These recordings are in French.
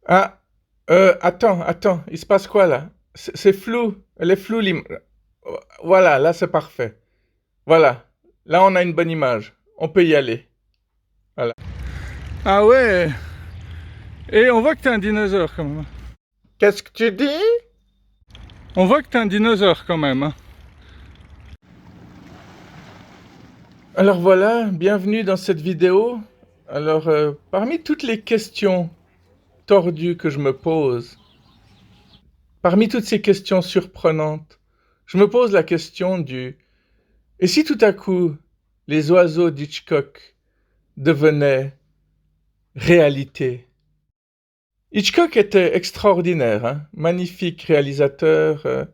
Ah, attends, il se passe quoi là? C'est flou, elle est floue Voilà, là c'est parfait. Voilà, là on a une bonne image. On peut y aller. Voilà. Ah ouais. Et on voit que t'es un dinosaure quand même. Qu'est-ce que tu dis? On voit que t'es un dinosaure quand même, hein. Alors voilà, bienvenue dans cette vidéo. Alors, parmi toutes les questions tordues que je me pose, parmi toutes ces questions surprenantes, je me pose la question du et si tout à coup les oiseaux d'Hitchcock devenaient réalité? Hitchcock était extraordinaire, hein, magnifique réalisateur.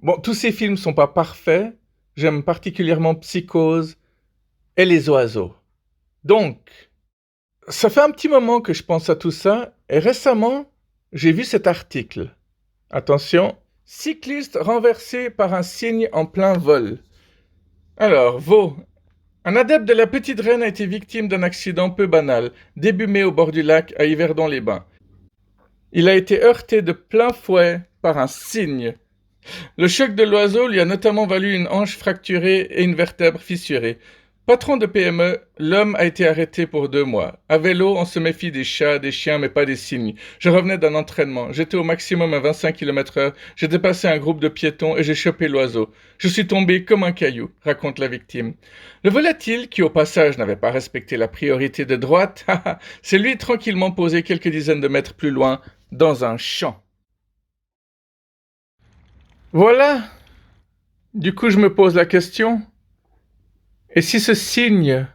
Bon, tous ses films sont pas parfaits. J'aime particulièrement Psychose et Les Oiseaux. Donc, ça fait un petit moment que je pense à tout ça et récemment, j'ai vu cet article. Attention, cycliste renversé par un cygne en plein vol. Alors, Vaux. Un adepte de la petite reine a été victime d'un accident peu banal, début mai au bord du lac à Yverdon-les-Bains. Il a été heurté de plein fouet par un cygne. Le choc de l'oiseau lui a notamment valu une hanche fracturée et une vertèbre fissurée. Patron de PME, l'homme a été arrêté pour 2 mois. À vélo, on se méfie des chats, des chiens, mais pas des cygnes. Je revenais d'un entraînement. J'étais au maximum à 25 km/h. J'ai dépassé un groupe de piétons et j'ai chopé l'oiseau. Je suis tombé comme un caillou, raconte la victime. Le volatile, qui au passage n'avait pas respecté la priorité de droite, s'est lui tranquillement posé quelques dizaines de mètres plus loin, dans un champ. Voilà. Du coup, je me pose la question, et si ce cygne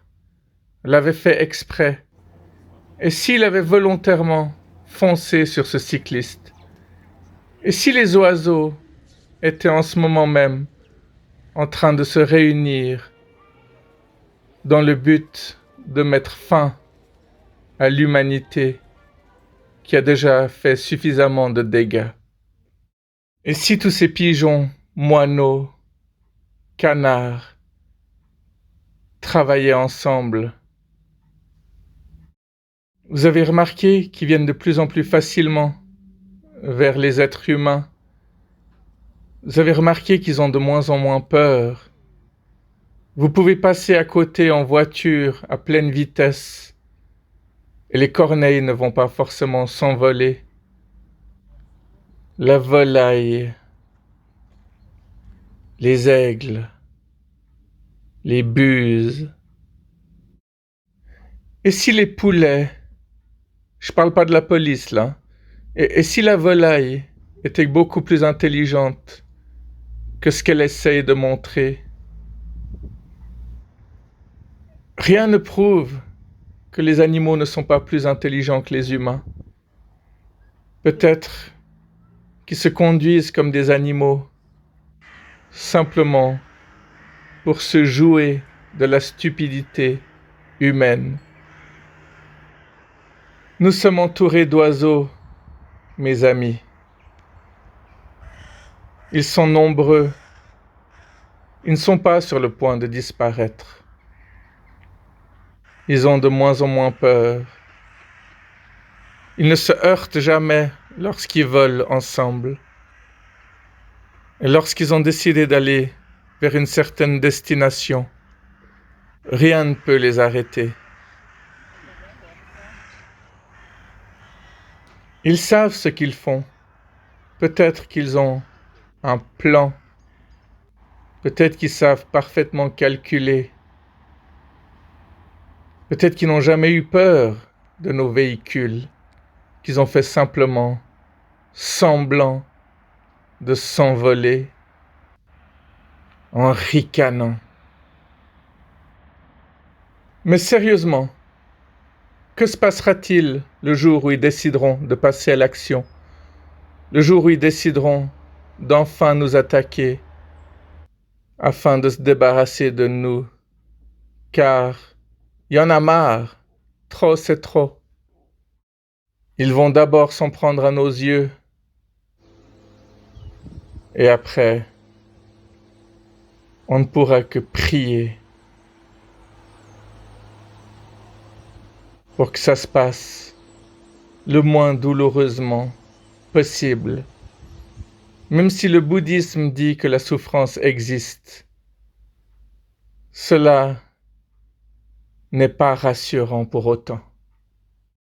l'avait fait exprès? Et s'il avait volontairement foncé sur ce cycliste? Et si les oiseaux étaient en ce moment même en train de se réunir dans le but de mettre fin à l'humanité qui a déjà fait suffisamment de dégâts? Et si tous ces pigeons, moineaux, canards travaillaient ensemble? Vous avez remarqué qu'ils viennent de plus en plus facilement vers les êtres humains. Vous avez remarqué qu'ils ont de moins en moins peur. Vous pouvez passer à côté en voiture à pleine vitesse et les corneilles ne vont pas forcément s'envoler. La volaille, les aigles, les buses. Et si les poulets, je parle pas de la police là, et si la volaille était beaucoup plus intelligente que ce qu'elle essaye de montrer? Rien ne prouve que les animaux ne sont pas plus intelligents que les humains. Peut-être qu'ils se conduisent comme des animaux, simplement pour se jouer de la stupidité humaine. Nous sommes entourés d'oiseaux, mes amis. Ils sont nombreux. Ils ne sont pas sur le point de disparaître. Ils ont de moins en moins peur. Ils ne se heurtent jamais lorsqu'ils volent ensemble. Et lorsqu'ils ont décidé d'aller vers une certaine destination, rien ne peut les arrêter. Ils savent ce qu'ils font. Peut-être qu'ils ont un plan. Peut-être qu'ils savent parfaitement calculer. Peut-être qu'ils n'ont jamais eu peur de nos véhicules, qu'ils ont fait simplement semblant de s'envoler en ricanant. Mais sérieusement, que se passera-t-il le jour où ils décideront de passer à l'action? Le jour où ils décideront d'enfin nous attaquer afin de se débarrasser de nous? Car il y en a marre. Trop, c'est trop. Ils vont d'abord s'en prendre à nos yeux et après, on ne pourra que prier pour que ça se passe le moins douloureusement possible. Même si le bouddhisme dit que la souffrance existe, cela n'est pas rassurant pour autant.